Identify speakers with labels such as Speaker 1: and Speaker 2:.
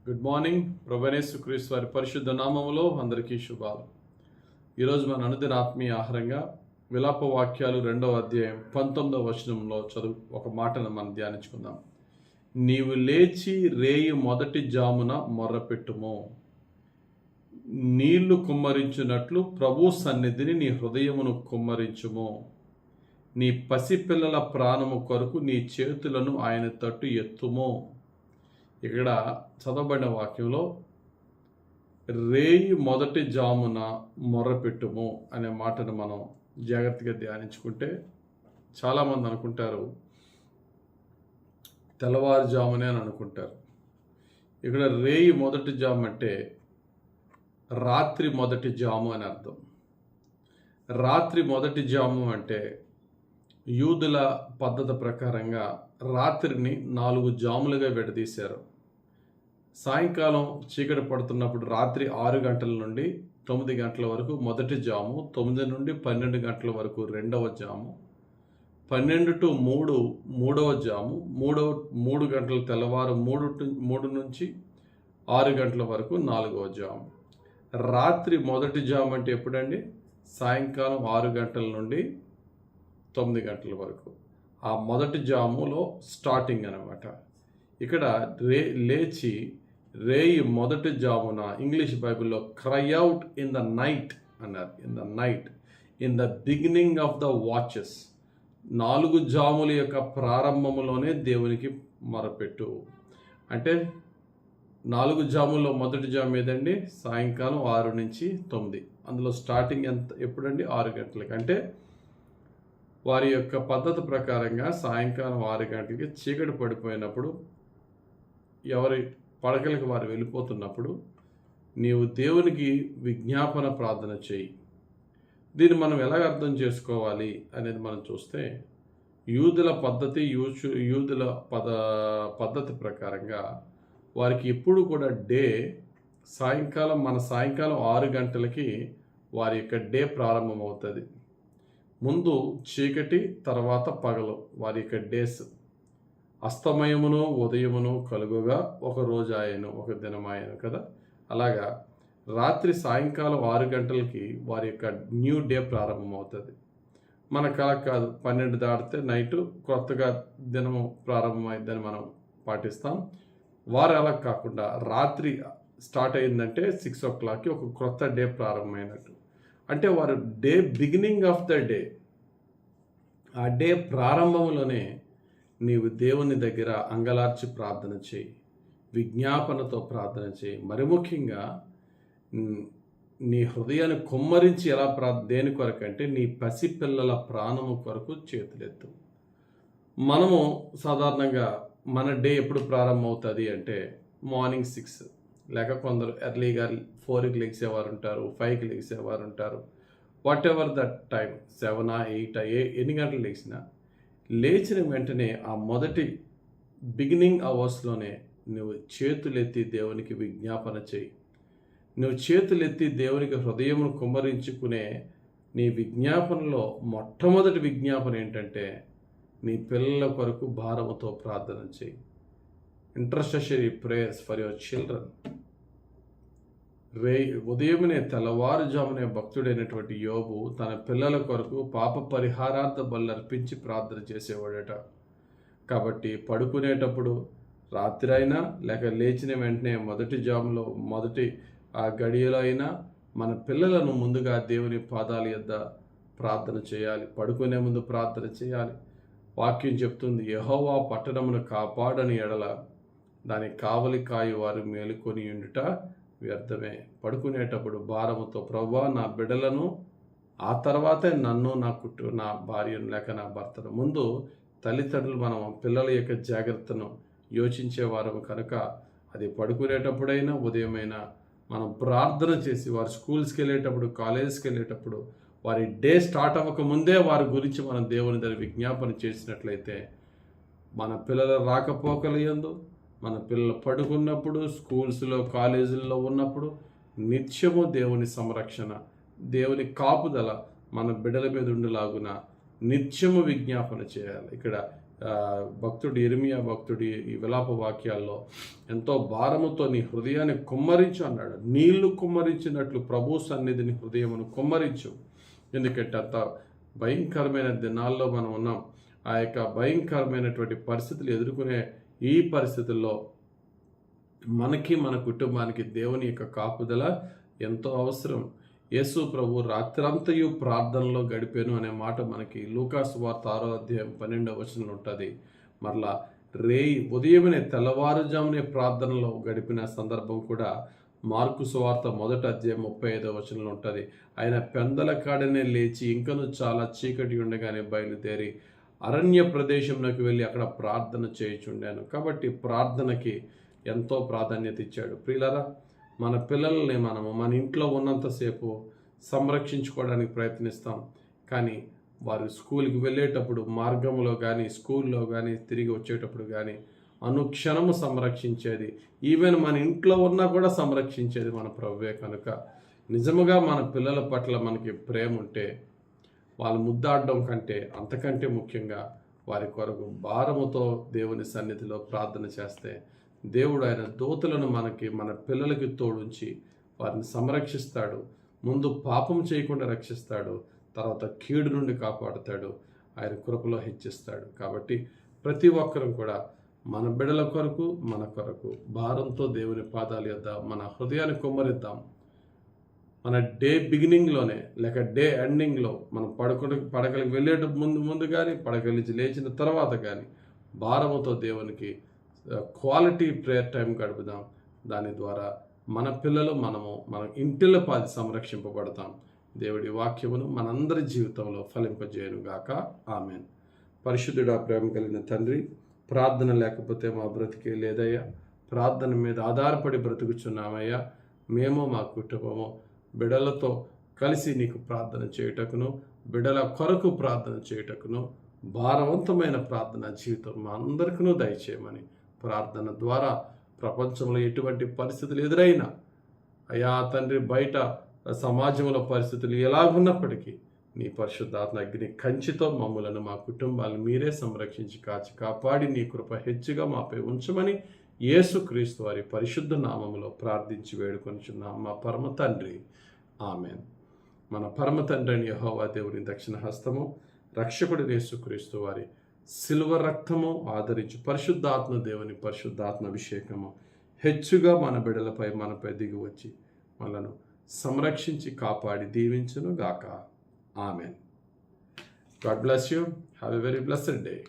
Speaker 1: Good morning. ప్రభువైన యేసుక్రీస్తు వారి పరిశుద్ధ నామములో అందరికీ శుభాలు. ఈరోజు మన అనుదిన ఆత్మీయ ఆహారంగా విలాప వాక్యాలు 2వ అధ్యాయం 19వ వచనంలో ఒక మాటను మనం ధ్యానించుకుందాం. నీవు లేచి రేయి మొదటి జామున మొర్రపెట్టుము, నీళ్లు కుమ్మరించున్నట్లు ప్రభు సన్నిధిని నీ హృదయమును కుమ్మరించుము, నీ పసిపిల్లల ప్రాణము కొరకు నీ చేతులను ఆయన తట్టు ఎత్తుము. ఇక్కడ చదవబడిన వాక్యంలో రేయి మొదటి జామున మొర్రపెట్టుము అనే మాటను మనం జాగ్రత్తగా ధ్యానించుకుంటే చాలామంది అనుకుంటారు తెల్లవారుజామునే అని అనుకుంటారు. ఇక్కడ రేయి మొదటి జాము అంటే రాత్రి మొదటి జాము అని అర్థం. రాత్రి మొదటి జాము అంటే యూదుల పద్ధతి ప్రకారంగా రాత్రిని 4 జాములుగా విడదీశారు. సాయంకాలం చీకటి పడుతున్నప్పుడు రాత్రి 6 గంటల నుండి 9 గంటల వరకు మొదటి జాము, 9 నుండి 12 గంటల వరకు రెండవ జాము, 12 to 3 మూడవ జాము, 3 గంటల తెల్లవారు 3 నుంచి 6 గంటల వరకు 4వ జాము. రాత్రి మొదటి జాము అంటే ఎప్పుడండి? సాయంకాలం 6 గంటల నుండి 9 గంటల వరకు. ఆ మొదటి జాములో స్టార్టింగ్ అనమాట. ఇక్కడ లేచి రేయి మొదటి జామున, ఇంగ్లీష్ బైబిల్లో cry out in the night అన్నారు. In the night, in the beginning of the watches. 4 జాముల యొక్క ప్రారంభంలోనే దేవునికి మొరపెట్టు. అంటే 4 జాముల్లో మొదటి జాము ఏదండి? సాయంకాలం 6 నుంచి 9. అందులో స్టార్టింగ్ ఎప్పుడండి? 6 గంటలకి. అంటే వారి యొక్క పద్ధతి ప్రకారంగా సాయంకాలం 6 గంటలకి చీకటి పడిపోయినప్పుడు, ఎవరి పడకలకి వారు వెళ్ళిపోతున్నప్పుడు నీవు దేవునికి విజ్ఞాపన ప్రార్థన చేయి. దీన్ని మనం ఎలాగ అర్థం చేసుకోవాలి అనేది మనం చూస్తే, యూదుల పద్ధతి ప్రకారంగా వారికి ఎప్పుడు కూడా సాయంకాలం 6 గంటలకి వారి యొక్క డే ప్రారంభమవుతుంది. ముందు చీకటి, తర్వాత పగలు, వారి యొక్క డేస్. అస్తమయమును ఉదయమును కలుగుగా ఒక రోజు ఆయను, ఒక దినమాయను కదా. అలాగా రాత్రి సాయంకాలం 6 గంటలకి వారి యొక్క న్యూ డే ప్రారంభమవుతుంది. మనకు అలా కాదు, 12 దాటితే నైటు కొత్తగా దినము ప్రారంభమైందని మనం పాటిస్తాం. వారు అలా కాకుండా రాత్రి స్టార్ట్ అయిందంటే 6 o'clockకి ఒక కొత్త డే ప్రారంభమైనట్టు. అంటే వారు బిగినింగ్ ఆఫ్ ద డే, ఆ డే ప్రారంభంలోనే నీవు దేవుని దగ్గర అంగలార్చి ప్రార్థన చేయి, విజ్ఞాపనతో ప్రార్థన చేయి. మరి ముఖ్యంగా నీ హృదయాన్ని కుమ్మరించి ఎలా దేని కొరకు అంటే నీ పసిపిల్లల ప్రాణము కొరకు చేతులెత్తు. మనము సాధారణంగా మన డే ఎప్పుడు ప్రారంభమవుతుంది అంటే మార్నింగ్ 6, లేక కొందరు ఎర్లీగా 4కి లెగిసేవారు ఉంటారు, 5కి లెగిసేవారు ఉంటారు. వాట్ ఎవర్ దట్ టైం, 7, 8, ఎన్ని గంటలు లేచిన వెంటనే ఆ మొదటి బిగినింగ్ అవర్స్లోనే నువ్వు చేతులెత్తి దేవునికి విజ్ఞాపన చేయి. నువ్వు చేతులెత్తి దేవునికి హృదయమును కుమ్మరించుకునే నీ విజ్ఞాపనలో మొట్టమొదటి విజ్ఞాపన ఏంటంటే నీ పిల్లల కొరకు భారముతో ప్రార్థన చేయి. Intercessory prayers for your children. ఉదయమునే తెల్లవారుజామునే భక్తుడైనటువంటి యోబు తన పిల్లల కొరకు పాప పరిహారార్థ బలు అర్పించి ప్రార్థన చేసేవాడట. కాబట్టి పడుకునేటప్పుడు రాత్రి అయినా, లేక లేచిన వెంటనే మొదటి జాములో మొదటి ఆ గడియలో అయినా మన పిల్లలను ముందుగా దేవుని పాదాల యొద్ద ప్రార్థన చేయాలి. పడుకునే ముందు ప్రార్థన చేయాలి. వాక్యం చెప్తుంది, యెహోవా పట్టణమును కాపాడని ఎడల దాని కావలి కాయు వారు మేలుకొని ఉండుట వ్యర్థమే. పడుకునేటప్పుడు భారముతో, ప్రభువా నా బిడ్డలను, ఆ తర్వాతే నన్ను, నా భార్యను లేక నా భర్తను. ముందు తల్లిదండ్రులు మనం పిల్లల యొక్క జాగ్రత్తను యోచించేవారము కనుక అది పడుకునేటప్పుడైనా ఉదయమైనా మనం ప్రార్థన చేసి, వారు స్కూల్స్కి వెళ్ళేటప్పుడు, కాలేజెస్కి వెళ్ళేటప్పుడు, వారి డే స్టార్ట్ అవ్వక ముందే వారి గురించి మనం దేవుని దగ్గర విజ్ఞాపన చేసినట్లయితే మన పిల్లల రాకపోకల యందు, మన పిల్లలు పడుకున్నప్పుడు, స్కూల్స్లో కాలేజీల్లో ఉన్నప్పుడు నిత్యము దేవుని సంరక్షణ, దేవుని కాపుదల మన బిడ్డల మీద ఉండేలాగున నిత్యము విజ్ఞాపన చేయాలి. ఇక్కడ భక్తుడు ఇర్మియా భక్తుడి ఈ విలాప వాక్యాల్లో ఎంతో భారముతో నీ హృదయాన్ని కుమ్మరించు అన్నాడు. నీళ్లు కుమ్మరించినట్లు ప్రభు సన్నిధిని హృదయమును కుమ్మరించు. ఎందుకంటే అంత భయంకరమైన దినాల్లో మనం ఉన్నాం. ఆ యొక్క భయంకరమైనటువంటి పరిస్థితులు ఎదుర్కొనే ఈ పరిస్థితుల్లో మనకి మన కుటుంబానికి దేవుని యొక్క కాపుదల ఎంతో అవసరం. యేసు ప్రభు రాత్రంతయు ప్రార్థనలో గడిపాను అనే మాట మనకి లూకాసు వార్త 6వ అధ్యాయం 12వ వచనంలో ఉంటుంది. మరలా ఉదయమనే తెల్లవారుజామునే ప్రార్థనలో గడిపిన సందర్భం కూడా మార్కు సువార్త 1వ అధ్యాయం 35వ వచనంలో ఉంటుంది. ఆయన పెందల కాడనే లేచి ఇంకను చాలా చీకటి ఉండగానే బయలుదేరి అరణ్య ప్రదేశంలోకి వెళ్ళి అక్కడ ప్రార్థన చేయుచుండాను. కాబట్టి ప్రార్థనకి ఎంతో ప్రాధాన్యత ఇచ్చాడు. ప్రియులారా, మన పిల్లల్ని మనము మన ఇంట్లో ఉన్నంతసేపు సంరక్షించుకోవడానికి ప్రయత్నిస్తాం. కానీ వారు స్కూల్కి వెళ్ళేటప్పుడు మార్గంలో కానీ స్కూల్లో కానీ తిరిగి వచ్చేటప్పుడు కానీ అనుక్షణము సంరక్షించేది, ఈవెన్ మన ఇంట్లో ఉన్నా కూడా సంరక్షించేది మన ప్రభువే. కనుక నిజముగా మన పిల్లల పట్ల మనకి ప్రేమ ఉంటే వాళ్ళు ముద్దాడడం కంటే అంతకంటే ముఖ్యంగా వారి కొరకు భారముతో దేవుని సన్నిధిలో ప్రార్థన చేస్తే దేవుడు ఆయన దూతలను మన పిల్లలకి తోడుంచి వారిని సంరక్షిస్తాడు. ముందు పాపం చేయకుండా రక్షిస్తాడు, తర్వాత కీడు నుండి కాపాడుతాడు, ఆయన కృపలో హెచ్చిస్తాడు. కాబట్టి ప్రతి ఒక్కరం కూడా మన బిడ్డల కొరకు మన కొరకు భారంతో దేవుని పాదాల యొద్ద మన హృదయాన్ని కుమ్మరిద్దాం. మన డే బిగినింగ్లోనే లేక డే ఎండింగ్లో మనం పడకలికి వెళ్ళేట ముందు కానీ పడకలిచి లేచిన తర్వాత కానీ భారముతో దేవునికి క్వాలిటీ ప్రేయర్ టైం గడుపుదాం. దాని ద్వారా మన పిల్లలు మన ఇంటిలో పాది సంరక్షింపబడతాం. దేవుడి వాక్యమును మనందరి జీవితంలో ఫలింపజేయనుగాక. ఆమెన్. పరిశుద్ధుడా, ప్రేమ కలిగిన తండ్రి, ప్రార్థన లేకపోతే మా బ్రతికే లేదయ్యా. ప్రార్థన మీద ఆధారపడి బ్రతుకుచున్నామయ్యా. మేము మా కుటుంబము బిడలతో కలిసి నీకు ప్రార్థన చేయుటకును, బిడల కొరకు ప్రార్థన చేయుటకును భారవంతమైన ప్రార్థన జీవితం మా అందరికీ దయచేయమని ప్రార్థన ద్వారా ప్రపంచంలో ఎటువంటి పరిస్థితులు ఎదురైనా అయ్యా తండ్రి, బయట సమాజంలో పరిస్థితులు ఎలాగున్నప్పటికీ నీ పరిశుద్ధాత్మ అగ్ని కంచితో మమ్ములను మా కుటుంబాలను మీరే సంరక్షించి కాచి కాపాడి నీ కృప హెచ్చుగా మాపై ఉంచమని యేసుక్రీస్తు వారి పరిశుద్ధ నామములో ప్రార్థించి వేడుకొనిచున్నాం మా పరమ తండ్రి. ఆమెన్. మన పరమ తండ్రిని యెహోవా దేవుని దక్షిణ హస్తము, రక్షకుడి యేసుక్రీస్తు వారి శిలువ రక్తము ఆదరించి పరిశుద్ధాత్మ దేవుని పరిశుద్ధాత్మ అభిషేకము హెచ్చుగా మన బిడ్డలపై మనపై దిగి వచ్చి మనను సంరక్షించి కాపాడి దీవించును గాక. Amen. God bless you. Have a very blessed day.